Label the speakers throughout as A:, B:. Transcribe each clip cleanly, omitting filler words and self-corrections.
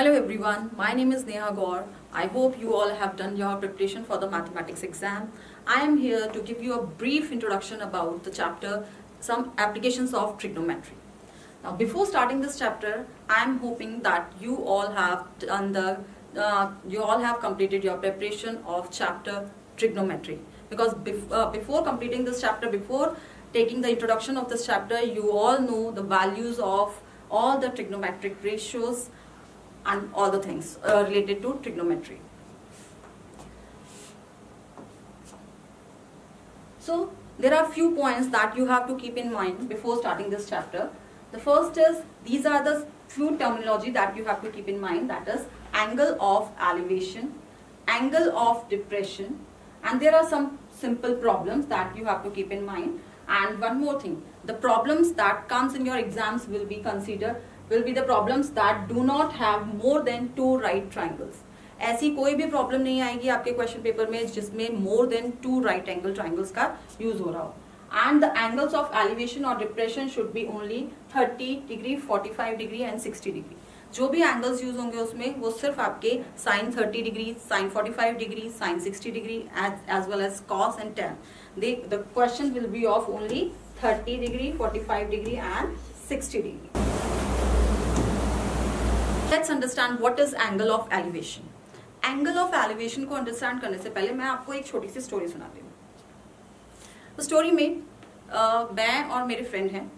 A: Hello everyone, my name is Neha Gaur. I hope you all have done your preparation for the mathematics exam. I am here to give you a brief introduction about the chapter, some applications of trigonometry. Now before starting this chapter, I am hoping that you all have completed your preparation of chapter trigonometry. Because before completing this chapter, before taking the introduction of this chapter, you all know the values of all the trigonometric ratios and all the things related to trigonometry. So there are few points that you have to keep in mind before starting this chapter. The first is, these are the few terminology that you have to keep in mind, that is angle of elevation, angle of depression, and there are some simple problems that you have to keep in mind. And one more thing, the problems that comes in your exams will be the problems that do not have more than 2 right triangles. ऐसी कोई भी problem नहीं आएगी आपके question paper में जिसमें more than 2 right angle triangles का use हो रहा हो. And the angles of elevation और depression should be only 30 degree, 45 degree and 60 degree. जो भी एंगल्स यूज होंगे उसमें वो सिर्फ आपके sine 30 degree, sine 45 degree, sine 60 degree as well as cos and tan. The question will be of only 30 degree, 45 degree and 60 degree. Let's understand what is angle of elevation. Angle of elevation को understand करने से पहले मैं आपको एक छोटी सी story सुनाती हूँ. तो स्टोरी में मैं और मेरे फ्रेंड हैं,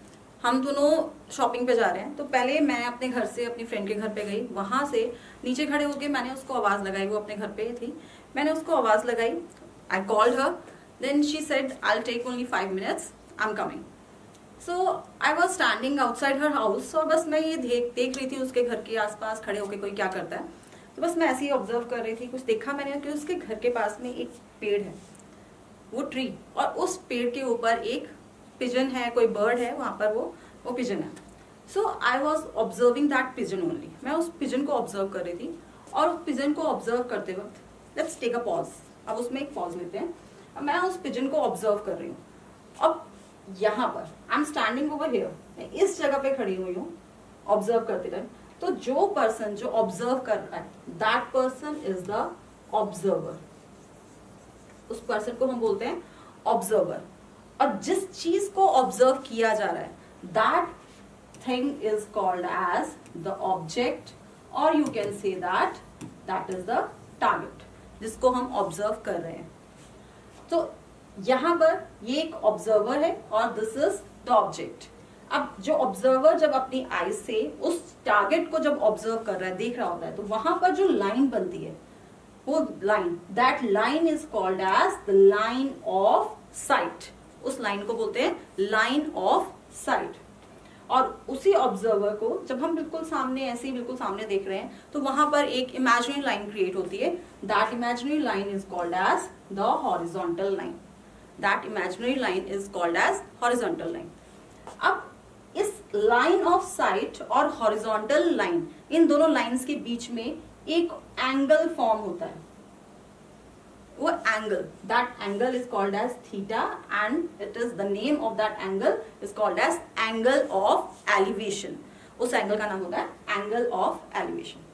A: हम दोनों शॉपिंग पे जा रहे हैं. तो पहले मैं अपने घर से अपनी फ्रेंड के घर पे गई. वहां से नीचे खड़े होके मैंने उसको आवाज लगाई. वो अपने घर पे थी. मैंने उसको आवाज लगाई. I called her. Then she said I will take only 5 minutes, I am coming. So I was standing outside her house. और बस मैं ये देख रही थी उसके घर के आसपास खड़े होकर कोई क्या करता है. तो बस मैं ऐसे ही ऑब्जर्व कर रही थी. कुछ देखा मैंने कि उसके घर के पास में एक पेड़ है, वो ट्री, और उस पेड़ के ऊपर एक पिजन है, कोई बर्ड है वहां पर, वो पिजन है. So I was observing that pigeon only. मैं उस पिजन को ऑब्जर्व कर रही थी. और उस पिजन को ऑब्जर्व करते वक्त, लेट्स टेक अ पॉज. अब उसमें एक पॉज लेते हैं. अब मैं उस पिजन को ऑब्जर्व कर रही हूँ. अब यहाँ पर I am standing over here, मैं इस जगह पे खड़ी हुई हूँ ऑब्जर्व करते रहे. तो जो पर्सन जो ऑब्जर्व कर रहा है, that person is the observer. उस पर्सन को हम बोलते हैं ऑब्जर्वर. और जिस चीज को ऑब्जर्व किया जा रहा है, that thing is called as the object, और you can say that is the target, जिसको हम ऑब्जर्व कर रहे हैं. तो यहां पर ये एक ऑब्जर्वर है और दिस इज द ऑब्जेक्ट. अब जो ऑब्जर्वर जब अपनी आईज से उस टारगेट को जब ऑब्जर्व कर रहा है, देख रहा होता है, तो वहां पर जो लाइन बनती है, वो line, that line is called as the line of sight. उस लाइन को बोलते हैं लाइन ऑफ साइट. और उसी ऑब्जर्वर को जब हम बिल्कुल सामने, ऐसे ही बिल्कुल सामने देख रहे हैं, तो वहां पर एक इमेजिनरी लाइन क्रिएट होती है. That imaginary line is called as the horizontal line. That imaginary line is called as horizontal line. अब इस line of sight और horizontal line, इन दोनों lines के बीच में एक angle form होता है. वो angle, that angle is called as theta, and it is the name of that angle is called as angle of elevation. उस angle का नाम होता है angle of elevation.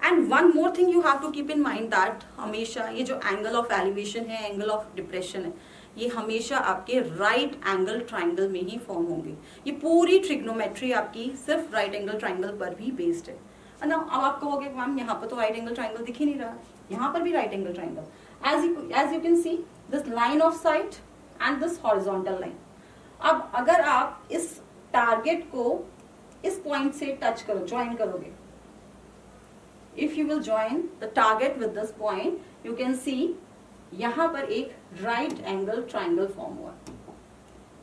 A: And one more thing you have to keep in mind that हमेशा ये जो angle of elevation है, angle of depression है, ये हमेशा आपके राइट एंगल ट्राइंगल में ही फॉर्म होंगे. ये पूरी ट्रिग्नोमेट्री आपकी सिर्फ राइट एंगल ट्राइंगल पर भी बेस्ड है. ना अब आप कहोगे मैम यहाँ पर तो राइट एंगल ट्राइंगल दिख ही नहीं रहा. यहाँ पर भी right angle triangle, as you can see this line of sight and this horizontal line. अब अगर आप इस टारगेट को इस पॉइंट से टच करो, ज्वाइन करोगे, if you will join the target with this point, you can see यहां पर एक राइट एंगल ट्राइंगल फॉर्म हुआ.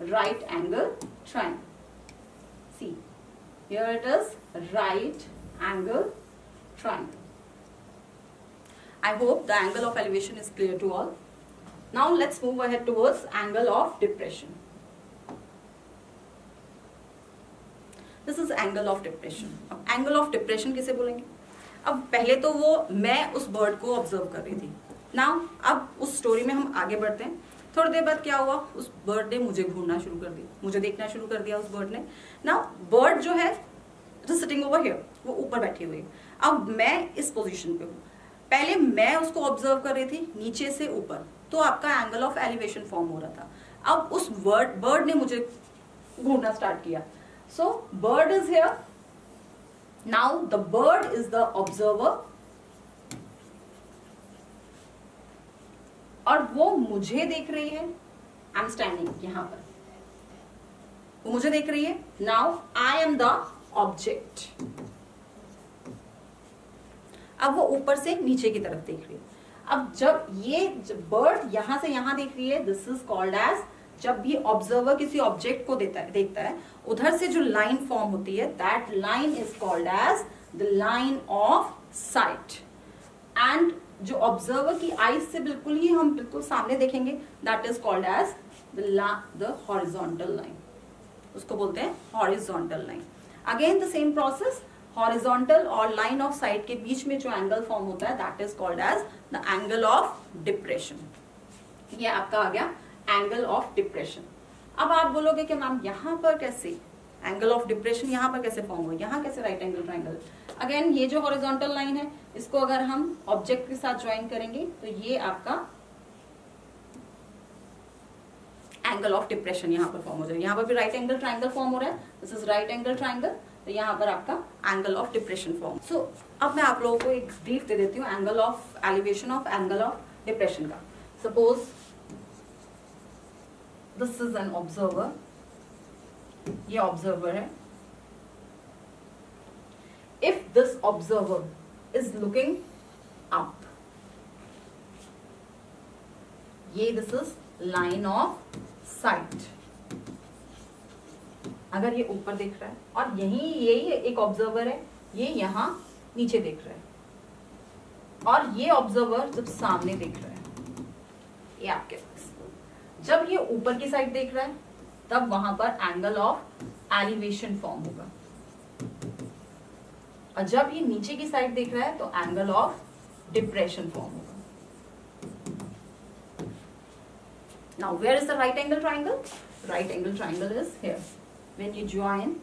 A: Right angle triangle, see here it is right angle triangle. I hope the angle of elevation is clear to all. Now let's move ahead towards angle of depression. This is angle of depression. अब angle of depression किसे बोलेंगे? अब पहले तो वो मैं उस bird को ऑब्जर्व कर रही थी. नाउ अब उस स्टोरी में हम आगे बढ़ते हैं. थोड़ी देर बाद क्या हुआ, उस बर्ड ने मुझे घूरना शुरू कर दिया, मुझे देखना शुरू कर दिया उस बर्ड ने. नाउ बर्ड जो है it is sitting over here. वो ऊपर बैठी हुई है। अब मैं इस पोजीशन पे हूँ, पहले मैं उसको ऑब्जर्व कर रही थी नीचे से ऊपर, तो आपका एंगल ऑफ एलिवेशन फॉर्म हो रहा था। अब उस बर्ड ने मुझे घूरना स्टार्ट किया, so bird is here, now the bird is the observer, और वो मुझे देख रही है। आई एम स्टैंडिंग यहां पर, वो मुझे देख रही है। Now I am the object. अब वो ऊपर से नीचे की तरफ देख रही है। अब जब ये बर्ड यहां से यहां देख रही है, दिस इज कॉल्ड एज, जब भी ऑब्जर्वर किसी ऑब्जेक्ट को देखता है, उधर से जो लाइन फॉर्म होती है, that line is called as the line of sight. And जो ऑब्जर्वर की आईज से बिल्कुल ही हम बिल्कुल सामने देखेंगे, that is called as the horizontal line, उसको बोलते हैं horizontal line. Again the same process, horizontal और लाइन ऑफ साइट के बीच में जो एंगल फॉर्म होता है, that is called as the angle of depression. ये आपका आ गया एंगल ऑफ डिप्रेशन। अब आप बोलोगे कि मैम यहां पर कैसे एंगल ऑफ डिप्रेशन यहां पर कैसे फॉर्म हुआ, यहां कैसे राइट एंगल ट्रायंगल? अगेन ये जो हॉरिजॉन्टल लाइन है, इसको अगर हम ऑब्जेक्ट के साथ ज्वाइन करेंगे तो ये आपका एंगल ऑफ डिप्रेशन यहां पर फॉर्म हो जाएगा। यहां पर भी राइट एंगल ट्रायंगल फॉर्म हो रहा है, this is right angle triangle, तो यहां पर आपका एंगल ऑफ डिप्रेशन फॉर्म। सो अब मैं आप लोगों को एक ब्रीफ दे देती हूँ angle of elevation of angle of depression का। Suppose this is an observer, ये ऑब्जर्वर है। If this observer is looking up, ये this is line of sight. अगर ये ऊपर देख रहा है और यही एक ऑब्जर्वर है, ये यहां नीचे देख रहा है, और ये ऑब्जर्वर जब सामने देख रहा है, ये आपके पास, जब ये ऊपर की साइड देख रहा है, तब वहां पर एंगल ऑफ एलिवेशन फॉर्म होगा, और जब ये नीचे की साइड देख रहा है तो एंगल ऑफ डिप्रेशन फॉर्म होगा। Now where is the right angle triangle? Right angle triangle is here. When you join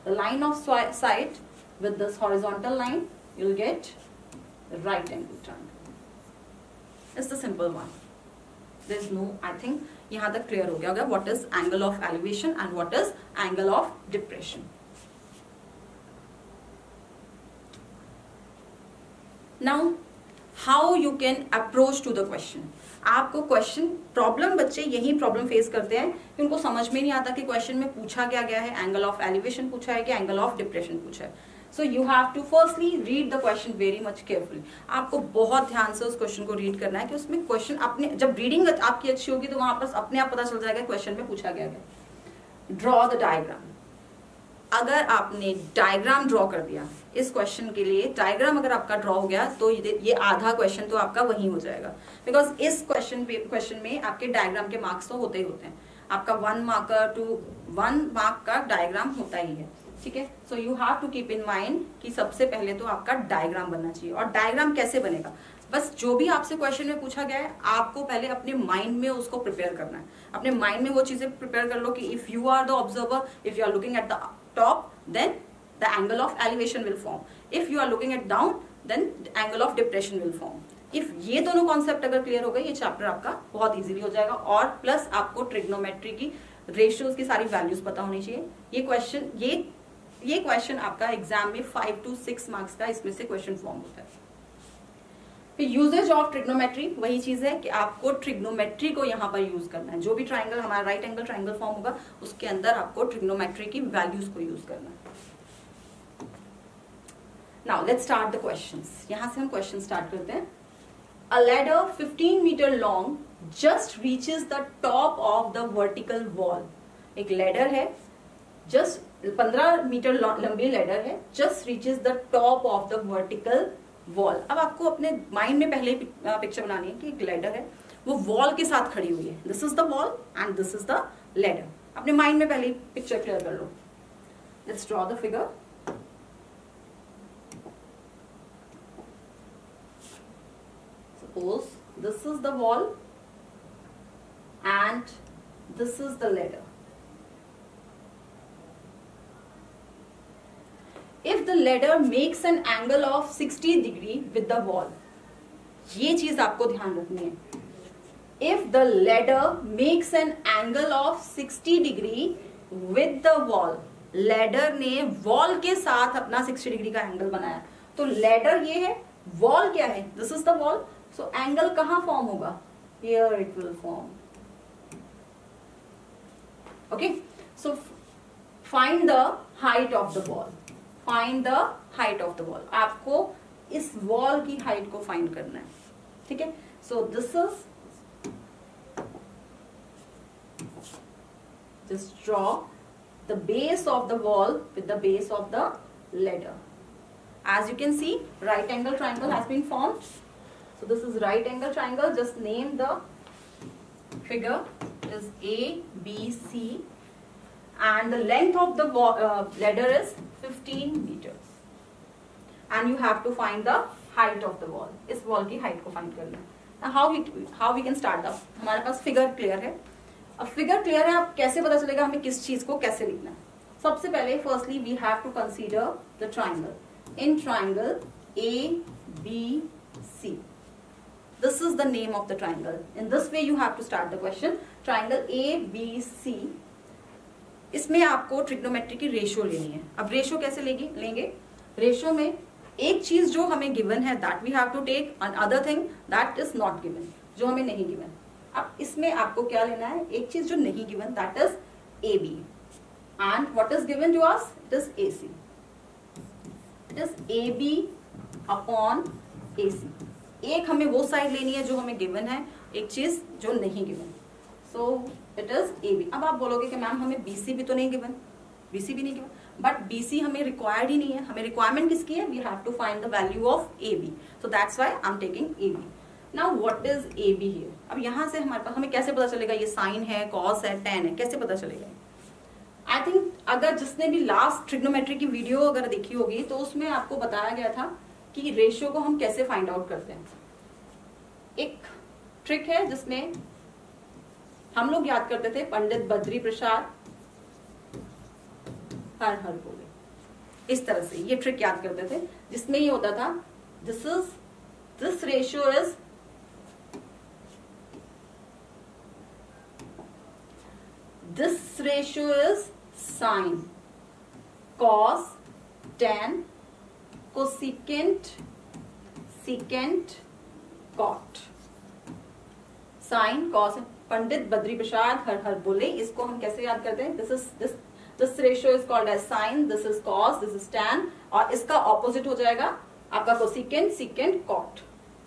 A: the line of sight with this horizontal line, you'll get the right angle triangle. It's the simple one. There's no, I think यहाँ तक clear हो गया होगा what is angle of elevation and what is angle of depression. Now how you can approach to the question. आपको question problem, बच्चे यही problem face करते हैं कि उनको समझ में नहीं आता कि क्वेश्चन में पूछा क्या गया है, एंगल ऑफ एलिवेशन पूछा है कि एंगल ऑफ डिप्रेशन पूछा है। So you have to firstly read the question very much carefully. आपको बहुत ध्यान से उस क्वेश्चन को रीड करना है कि उसमें क्वेश्चन अपने, जब रीडिंग आपकी अच्छी होगी तो वहां पर अपने आप पता चल जाएगा क्वेश्चन में पूछा गया है। Draw the diagram. अगर आपने डायग्राम ड्रॉ कर दिया इस क्वेश्चन के लिए, डायग्राम अगर आपका ड्रॉ हो गया तो ये आधा क्वेश्चन तो आपका वही हो जाएगा, बिकॉज इस क्वेश्चन में आपके डायग्राम के मार्क्स तो होते ही होते हैं। आपका 1 मार्कर टू 1 मार्क का डायग्राम होता ही है, ठीक है। So you have to keep in mind कि सबसे पहले तो आपका डायग्राम बनना चाहिए। और डायग्राम कैसे बनेगा, बस जो भी आपसे क्वेश्चन में पूछा गया है आपको पहले अपने माइंड में उसको प्रिपेयर करना है। अपने माइंड में वो चीजें प्रिपेयर कर लो कि if you are the observer, if you are looking at the top, then the angle of elevation will form. If you are looking at down, then the angle of depression will form. If ये दोनों concept अगर clear हो गए, ये chapter आपका बहुत easily हो जाएगा। और प्लस आपको ट्रिग्नोमेट्री की रेशियोज की सारी वैल्यूज पता होनी चाहिए। ये क्वेश्चन आपका एग्जाम में 5 to 6 मार्क्स का इसमें से क्वेश्चन फॉर्म होता है। फिर यूजेज ऑफ ट्रिग्नोमेट्री, वही चीज है कि आपको ट्रिग्नोमेट्री को यहाँ पर यूज करना है। जो भी ट्राइंगल हमारा राइट एंगल ट्राइंगल फॉर्म होगा उसके अंदर आपको ट्रिग्नोमेट्री की वैल्यूज को यूज करना है। Now let's start the questions. यहां से हम क्वेश्चन स्टार्ट करते हैं। A ladder 15 metre long just reaches the top of the vertical wall. एक लैडर है, जस्ट 15 मीटर लंबी लैडर है, just reaches the top of the vertical wall. अब आपको अपने माइंड में पहले पिक्चर बनानी है कि एक लैडर है, वो वॉल के साथ खड़ी हुई है। This is the wall and this is the ladder. अपने माइंड में पहले पिक्चर क्लियर कर लो। Let's draw the figure. Suppose this is the wall and this is the ladder. If the ladder makes an angle of 60 degree with the wall, ये चीज आपको ध्यान रखनी है. If the ladder makes an angle of 60 degree with the wall, ladder ने wall के साथ अपना 60 डिग्री का एंगल बनाया. तो ladder ये है, wall क्या है? This is the wall. So angle कहाँ फॉर्म होगा? Here it will form. Okay. So find the height of the wall. Find the height of the wall. आपको इस wall की height को find करना है. ठीक है. So this is, just draw the base of the wall with the base of the ladder. As you can see, right angle triangle has been formed. So this is right angle triangle. Just name the figure is A, B, C, and the length of the ladder is 15 meters. And you have to find the height of the wall. इस wall की height को find करना है. Now how we can start up? हमारे पास figure clear है. अब figure clear है, अब कैसे पता चलेगा हमें किस चीज को कैसे लिखना है? सबसे पहले firstly we have to consider the triangle. In triangle A, B, C. This is the name of the triangle. In this way you have to start the question. Triangle A, B, C. इसमें आपको trigonometry की ratio लेनी है. अब ratio कैसे लेंगे? Ratio में एक चीज जो हमें गिवन है that we have to take, and other thing that is not given, जो हमें नहीं गिवन. अब इसमें आपको क्या लेना है? एक चीज जो नहीं given, that is A B, and what is given to us? It is A C. It is A B upon A C. एक हमें वो साइड लेनी है जो हमें गिवन है, एक चीज जो नहीं given. So it is A B. अब आप बोलोगे कि मैम हमें बी सी भी तो नहीं गिवन, बी सी भी नहीं गिवन, बट बी सी हमें रिक्वायर्ड ही नहीं है. हमें रिक्वायरमेंट किसकी है? We have to find the value of A B. So that's why I am taking A B. Now what is A B here? अब यहाँ से हमारे पास हमें कैसे पता चलेगा ये साइन है, कॉस है, टेन है, कैसे पता चलेगा? आई थिंक अगर जिसने भी लास्ट ट्रिग्नोमेट्री की वीडियो अगर देखी होगी तो उसमें आपको बताया गया था कि रेशियो को हम कैसे फाइंड आउट करते हैं. एक ट्रिक है जिसमें हम लोग याद करते थे, पंडित बद्री प्रसाद हर हर बोले, इस तरह से ये ट्रिक याद करते थे, जिसमें ये होता था this ratio is sine, cos, tan, cosecant, secant, cot. Sine, cos, Pandit Badri Prasad हर हर बोले, इसको हम कैसे याद करते हैं? This ratio is called as sine, this is cos, this is tan, और इसका ऑपोजिट हो जाएगा आपका कोसेकेंट, सेकेंट, कॉट.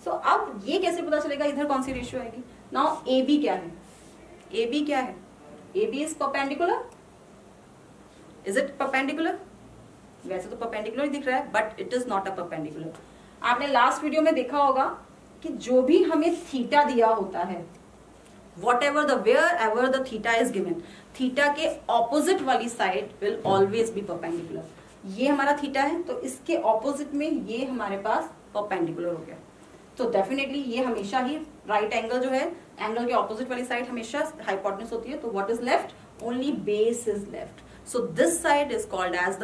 A: सो अब ये कैसे पता चलेगा इधर कौन सी रेशियो आएगी? नाउ ए बी क्या है? ए बी क्या है? A B is perpendicular. Is it perpendicular? वैसे तो परपेंडिकुलर ही दिख रहा है, but it is not a perpendicular. आपने लास्ट वीडियो में देखा होगा कि जो भी हमें थीटा दिया होता है, whatever the wherever the theta is given, theta के ऑपोजिट वाली side will always be perpendicular. ये हमारा थीटा है तो इसके ऑपोजिट में ये हमारे पास परपेंडिकुलर हो गया. तो डेफिनेटली ये हमेशा ही राइट एंगल जो है, एंगल के ऑपोजिट वाली साइड हमेशा हाइपोटेन्यूज होती है. तो what is left? Only base is left. So this side is called as the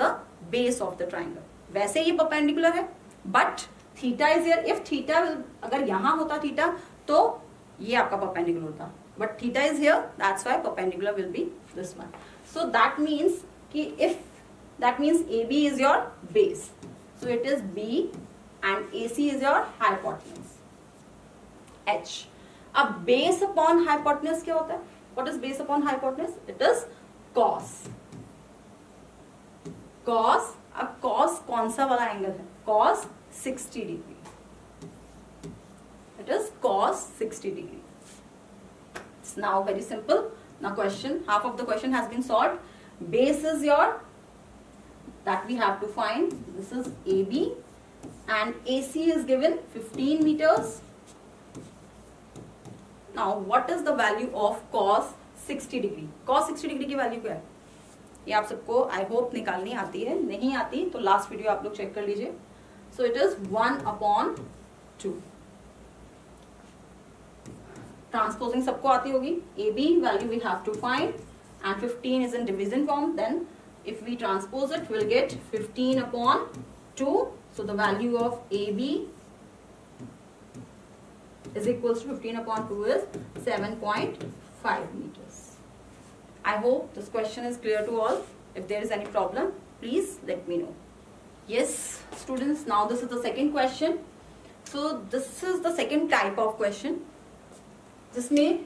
A: base of the triangle. वैसे ये परपेंडिकुलर है, but theta is here. If theta अगर यहां होता थीटा तो ये आपका परपेंडिकुलर होता, but theta is here, that's why perpendicular will be this one. So that means कि that means AB is your base, so it is B and AC is your hypotenuse H. अब base upon hypotenuse क्या होता है? What is base upon hypotenuse? It is cos. Cos, अब cos कौन सा वाला angle है? Cos 60 degree. It is cos 60 degree. It's now very simple. Now question, half of the question has been solved. Base is your, that we have to find. This is AB and AC is given 15 meters. Now what is the value of cos 60 degree? Cos 60 degree की value क्या है? ये आप सबको I hope निकालनी आती है. नहीं आती तो लास्ट वीडियो आप लोग चेक कर लीजिए. So it is 1/2. ट्रांसपोजिंग सबको आती होगी. A B value we have to find and 15 is in division form. Then if we transpose it will get 15/2. 2. So the value of AB is equals to 15 upon 2 is 7.5 meters. I hope this question is clear to all. If there is any problem, please let me know. Yes, students, now this is the second question. So this is the second type of question. जिसमें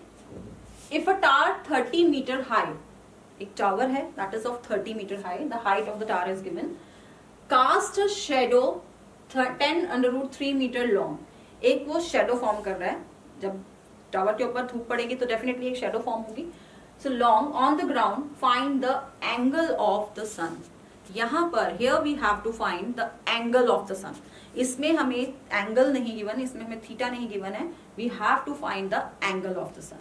A: if a tower 30 meter high, एक tower है that is of 30 meter high, the height of the tower is given, cast a shadow 10√3 meter long. एक वो shadow form कर रहा है, जब tower के ऊपर धूप पड़ेगी तो definitely एक shadow form होगी. So long on the ground, find the angle of the sun. यहाँ पर here we have to find the angle of the sun. इसमें हमें angle नहीं given, इसमें हमें theta नहीं given है. We have to find the angle of the sun.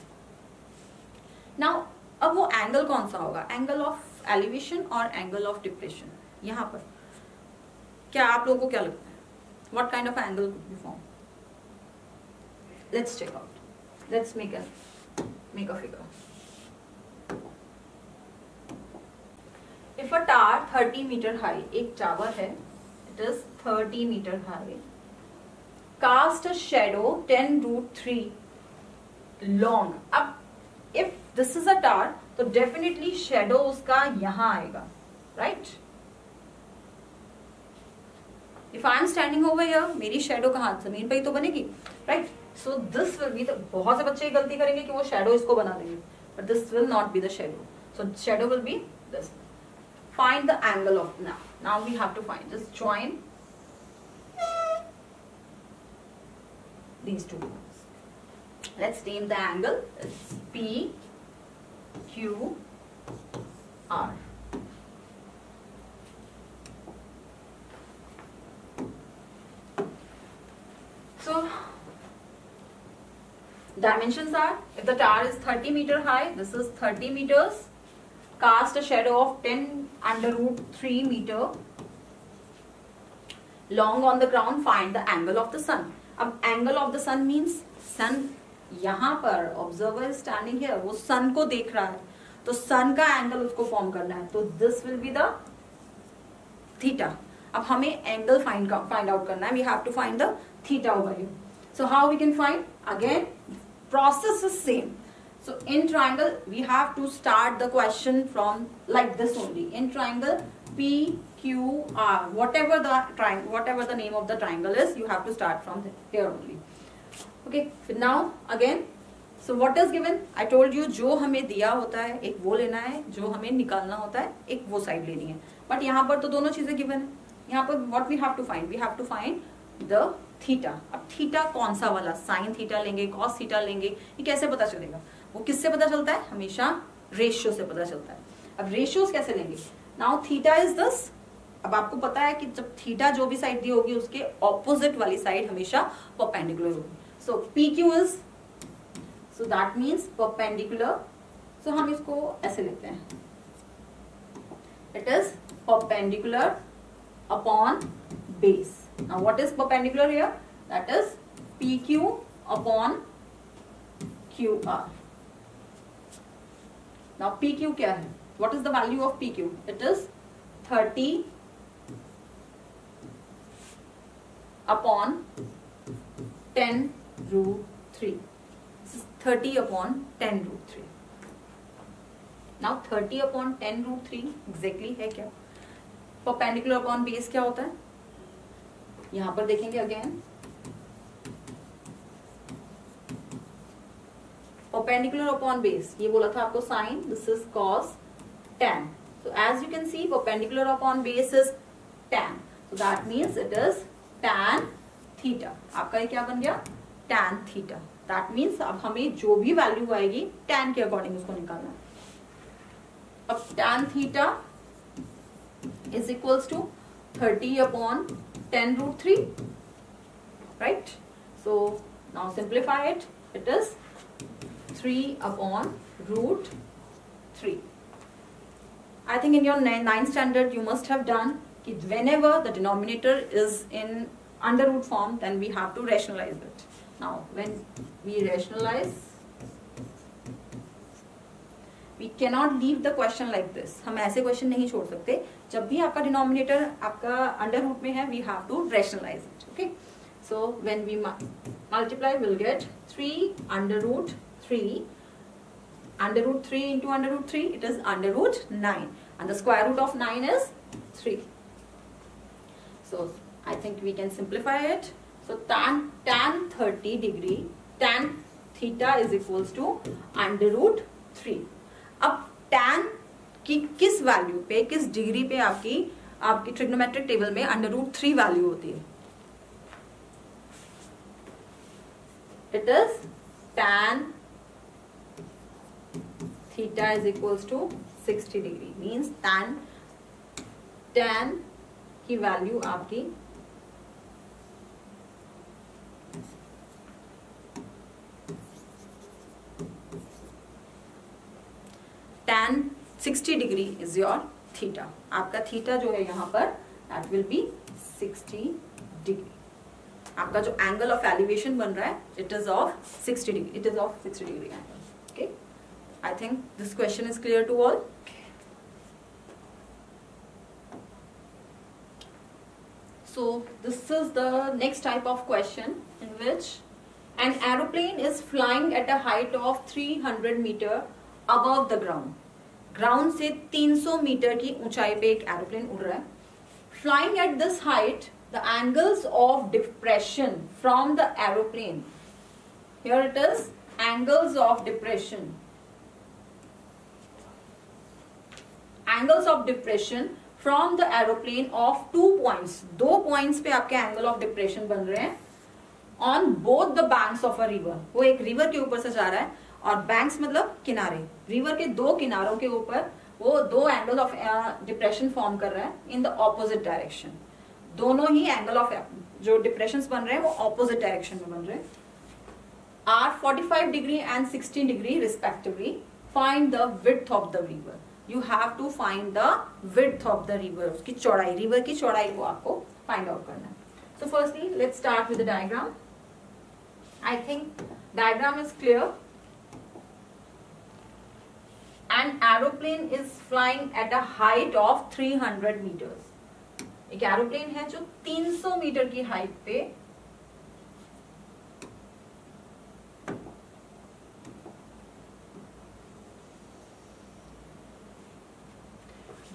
A: Now अब वो angle कौन सा होगा? Angle of elevation और angle of depression. यहाँ पर क्या आप लोगों को क्या लगता है? What kind of angle could be formed? Let's check out. Let's make a figure. If a tower 30 meter high, एक tower है, it is 30 meter high, cast a shadow 10√3 long. अब if this is a tower, तो definitely shadow उसका यहाँ आएगा, right? If I am standing over here, मेरी shadow कहाँ जमीन पे ही तो बनेगी, right? So this will be the, बहुत से बच्चे गलती करेंगे कि वो shadow इसको बना देंगे, but this will not be the shadow. So shadow will be this. Find the angle of now we have to find. Just join these two points. Let's name the angle. It's P, Q, R. So dimensions are, if the tower is 30 meter high, this is 30 meters. Cast a shadow of 10√3 meter long on the ground. Find the angle of the sun. अब angle of the sun means sun यहाँ पर observer is standing here, वो sun को देख रहा है, तो sun का angle उसको form करना है, तो this will be the theta. अब हमें angle find out करना है. We have to find the theta over here. So how we can find? Again, process is same. So in triangle, we have to start the question from like this only. In triangle, P, Q, R, whatever the name of the triangle is, you have to start from here only. Okay. So now again, so what is given? I told you जो हमें दिया होता है एक वो लेना है, जो हमें निकालना होता है एक वो साइड लेनी है. But यहाँ पर तो दोनों चीजें given है. यहाँ पर what we have to find? We have to find the theta. अब थीटा कौन सा वाला? साइन थीटा लेंगे, कॉस थीटा लेंगे, ये कैसे पता चलेगा? वो किससे पता चलता है? हमेशा रेशियो से पता चलता है. अब रेशियोज कैसे लेंगे? Now theta is this. अब आपको पता है कि जब थीटा जो भी साइड दी होगी उसके ऑपोजिट वाली साइड हमेशा परपेंडिकुलर होगी. So P Q is, so that means perpendicular. सो हम इसको ऐसे लिखते हैं, it is perpendicular upon base. Now what is perpendicular here? That is PQ upon QR. Now PQ क्या है? What is the value of PQ? It is 30 upon 10√3. This is 30 upon 10√3. Now 30 upon 10√3 exactly है क्या? Perpendicular upon base क्या होता है? यहां पर देखेंगे अगेन, परपेंडिकुलर अपॉन बेस, ये बोला था आपको sine, this is cos tan. So as you can see, perpendicular upon base is tan. So that means it is tan theta. आपका ये क्या बन गया? tan theta. That means अब हमें जो भी वैल्यू आएगी tan के अकॉर्डिंग उसको निकालना है. अब tan theta is equals to 30 upon 10√3, right? So now simplify it. It is 3 upon √3. I think in your 9th standard you must have done that whenever the denominator is in under root form, then we have to rationalize it. Now when we rationalize, we cannot leave the question like this, हम ऐसे question नहीं छोड़ सकते. जब भी आपका denominator आपका under root में है, we have to rationalize it. Okay, so when we multiply will get 3 under root 3. Under root 3 into under root 3, it is under root 9, and the square root of 9 is 3. So I think we can simplify it. So tan 30 degree, tan theta is equals to under root 3. अब tan की किस value पे, किस degree पे आपकी trigonometric table में under root 3 value होती है? It is tan theta is equals to 60 degree. Means tan की वैल्यू आपकी tan 60 degree is your theta. आपका थीटा जो है यहाँ पर that will be 60 डिग्री. आपका जो एंगल ऑफ एलिवेशन बन रहा है it is of 60 degree. It is of 60 degree angle. Okay. I think this question is clear to all. So this is the next type of question in which an aeroplane is flying at a height of 300 meter above the ground. Ground से 300 metre की ऊंचाई पे एक aeroplane उड़ रहा है. Flying at this height, the angles of depression from the aeroplane. Here it is, angles of depression. Angles of depression from the aeroplane of 2 points. 2 points पे आपके angle of depression बन रहे हैं on both the banks of a river. वो एक river के ऊपर से जा रहा है, और banks मतलब किनारे. river के 2 किनारों के ऊपर वो 2 angle of depression form कर रहा है in the opposite direction. दोनों ही angle of जो depressions बन रहे हैं वो opposite direction में बन रहे हैं. are 45 degree and 60 degree respectively. Find the width of the river. You have to find the width of the river. उसकी चौड़ाई, river की चौड़ाई को आपको find out करना है. So firstly, let's start with the diagram. I think diagram is clear. An aeroplane is flying at a height of 300 meters. एक aeroplane है जो 300 मीटर की हाइट पे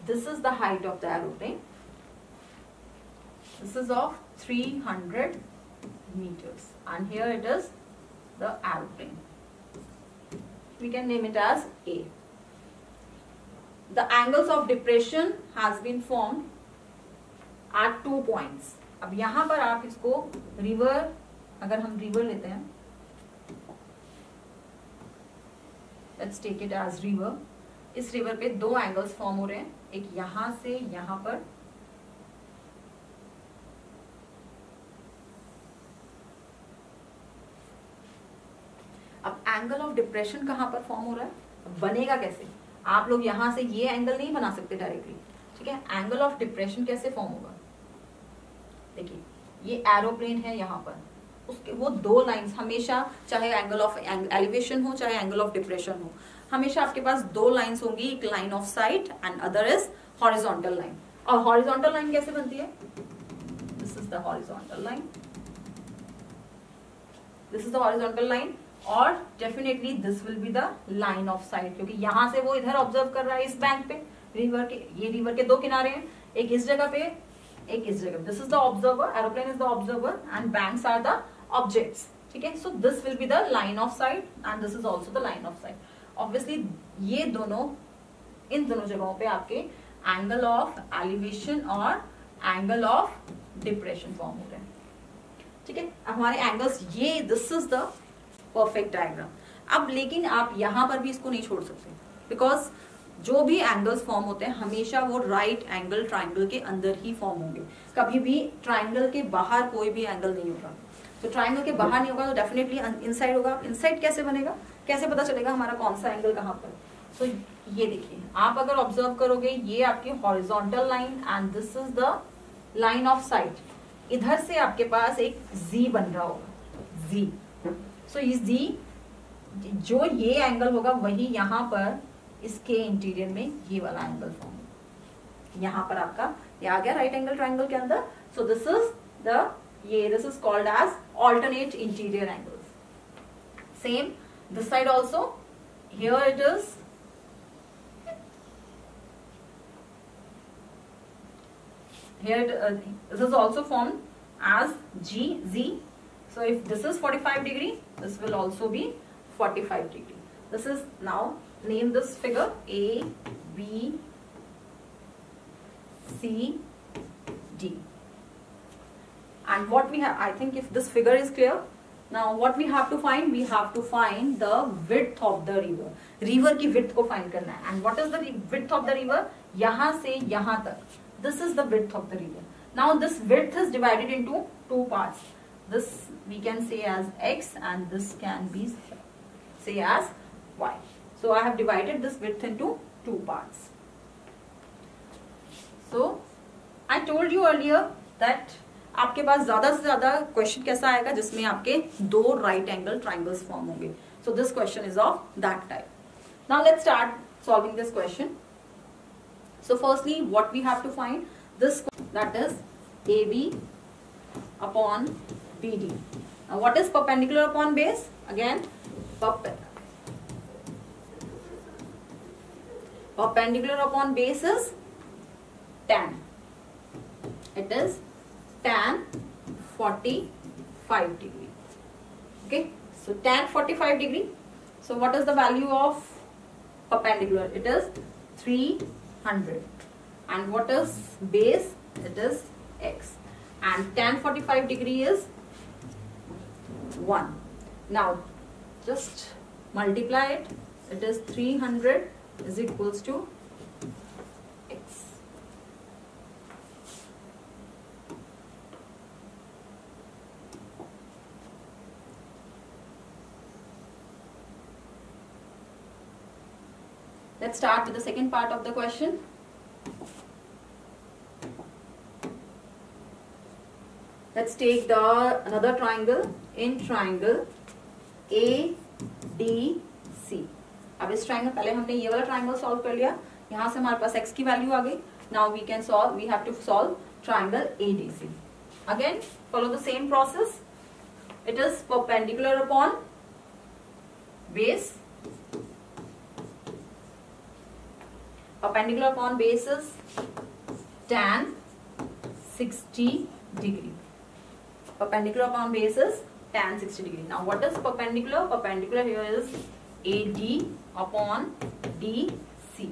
A: this is the height of the aeroplane. This is of 300 meters, and here it is the aeroplane. We can name it as A. The angles of depression has been formed at 2 points. अब यहाँ पर आप इसको river, अगर हम river लेते हैं, let's take it as river. इस रिवर पे 2 एंगल्स फॉर्म हो रहे हैं, एक यहां से यहां पर, अब एंगल ऑफ डिप्रेशन कहां पर फॉर्म हो रहा है, अब बनेगा कैसे? आप लोग यहां से ये एंगल नहीं बना सकते डायरेक्टली, ठीक है? एंगल ऑफ डिप्रेशन कैसे फॉर्म होगा? देखिए, ये एरोप्लेन है यहाँ पर, उसके वो 2 लाइंस हमेशा, चाहे एंगल ऑफ एलिवेशन हो चाहे एंगल ऑफ डिप्रेशन हो, हमेशा आपके पास 2 लाइंस होंगी, एक line of sight and other is horizontal line. और हॉरिजॉन्टल लाइन कैसे बनती है? This is the horizontal line, this is the horizontal line, और definitely this will be the line of sight, क्योंकि यहां से वो इधर ऑब्जर्व कर रहा है इस बैंक पे, रिवर के, ये रिवर के 2 किनारे हैं, एक इस जगह पे एक इस जगह. This is the observer, aeroplane is the observer and banks are the objects, ठीक है? So this will be the line of sight and this is also the line of sight. Obviously ये दोनों, इन दोनों जगहों पे आपके एंगल ऑफ एलिवेशन और एंगल ऑफ डिप्रेशन फॉर्म हो रहे हैं, ठीक है? हमारे एंगल्स ये, this is the perfect diagram. अब लेकिन आप यहां पर भी इसको नहीं छोड़ सकते, बिकॉज जो भी एंगल्स फॉर्म होते हैं हमेशा वो राइट एंगल ट्राइंगल के अंदर ही फॉर्म होंगे. कभी भी ट्राइंगल के बाहर कोई भी एंगल नहीं होगा. तो ट्राइंगल के बाहर नहीं होगा तो डेफिनेटली इनसाइड होगा. इनसाइड कैसे बनेगा, कैसे पता चलेगा हमारा कौन सा एंगल कहाँ पर? तो ये देखिए, आप अगर ऑब्जर्व करोगे, ये आपकी horizontal line and this is the line of site. इधर से आपके पास एक जी बन रहा होगा, जी. सो ये जी, जो ये एंगल होगा वही यहाँ पर इसके इंटीरियर में ये वाला एंगल फॉर्म, यहाँ पर आपका ये आ गया राइट एंगल ट्राइंगल के अंदर. So this is the this is called as alternate interior angles. Same this side also. Here it is. Here this is also formed as GZ. So if this is 45 degree, this will also be 45 degree. This is, now name this figure A, B, C, D. And what we have, I think if this figure is clear, now what we have to find? We have to find the width of the river. River की width को find करना है. And what is the width of the river? यहाँ से यहाँ तक. This is the width of the river. Now this width is divided into two parts. This we can say as X and this can be say as Y. So I have divided this width into two parts. So I told you earlier that आपके पास ज्यादा से ज्यादा question कैसा आएगा जिसमें आपके दो right angle triangles form होंगे. So this question is of that type. Now let's start solving this question. So firstly what we have to find this, that is AB upon BD. Now what is perpendicular upon base? Again, perpendicular upon base is tan. It is tan 45 degree. Okay, so tan 45 degree. So what is the value of perpendicular? It is 300. And what is base? It is X. And tan 45 degree is 1. Now just multiply it. It is 300 is equals to X. Let's start with the second part of the question. Let's take another triangle. In triangle ADC. अब इस triangle, पहले हमने ये वाला triangle solve कर लिया, यहाँ से हमारे पास x की वैल्यू आ गई. Now we can solve, we have to solve triangle ADC. Again follow the same process. It is perpendicular upon base. Perpendicular upon base is tan 60 degree. Perpendicular upon base is tan 60 degree. Now what is perpendicular? Perpendicular here is AD upon DC.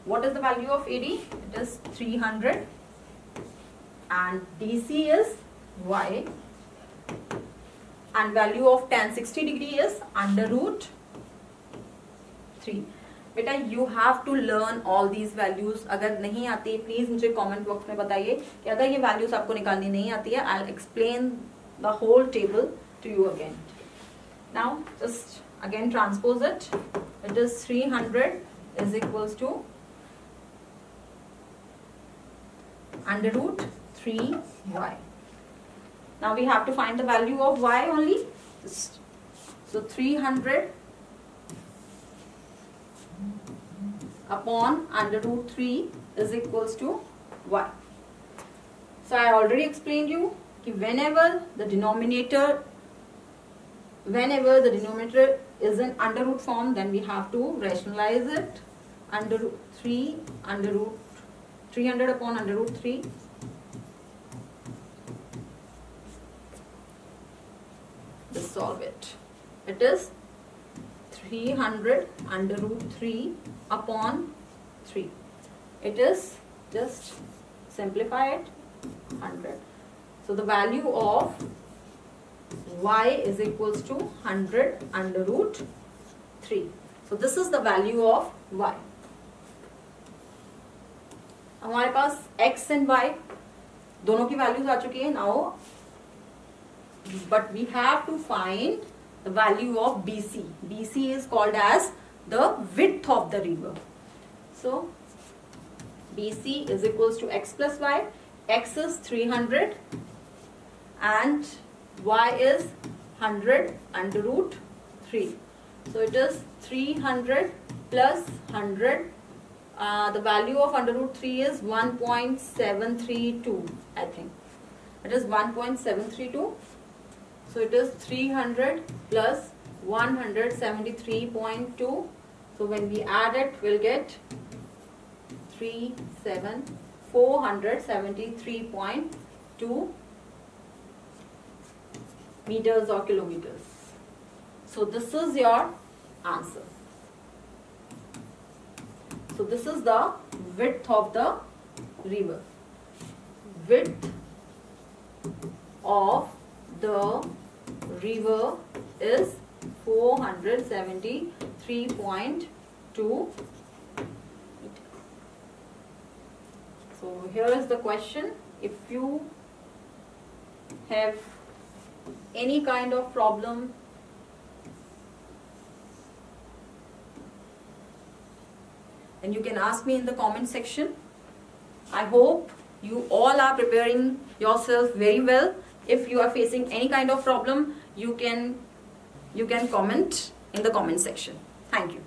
A: What is the value of AD? It is 300 and DC is Y and value of tan 60 degree is under root 3. बेटा you have to learn all these values. अगर नहीं आती please मुझे comment box में बताइए कि अगर ये वैल्यूज आपको निकालनी नहीं आती है. I will explain the whole table to you again. Now just again transpose it. It is 300 is equals to under root 3y. Now we have to find the value of y only. So 300 upon under root 3 is equals to y. So I already explained you कि whenever the denominator is in under root form, then we have to rationalize it. Under root 3 under root 300 upon under root 3. Just solve it. It is 300 under root 3 upon 3. It is, just simplify it, 100. So the value of y is equals to 100 under root 3. So this is the value of y. हमारे पास x and y दोनों की values आ चुकी है. Now but we have to find the value of BC. BC is called as the width of the river. So BC is equals to x plus y. X is 300 and y is 100 under root 3. So it is 300 plus 100. The value of under root 3 is 1.732, I think. It is 1.732. So it is 300 plus 173.2. So when we add it, we'll get 473.2 meters or kilometers. So this is your answer. So this is the width of the river. Width of the river is 473.2. So here is the question. If you have any kind of problem, then you can ask me in the comment section. I hope you all are preparing yourself very well. If you are facing any kind of problem, you can comment in the comment section. Thank you.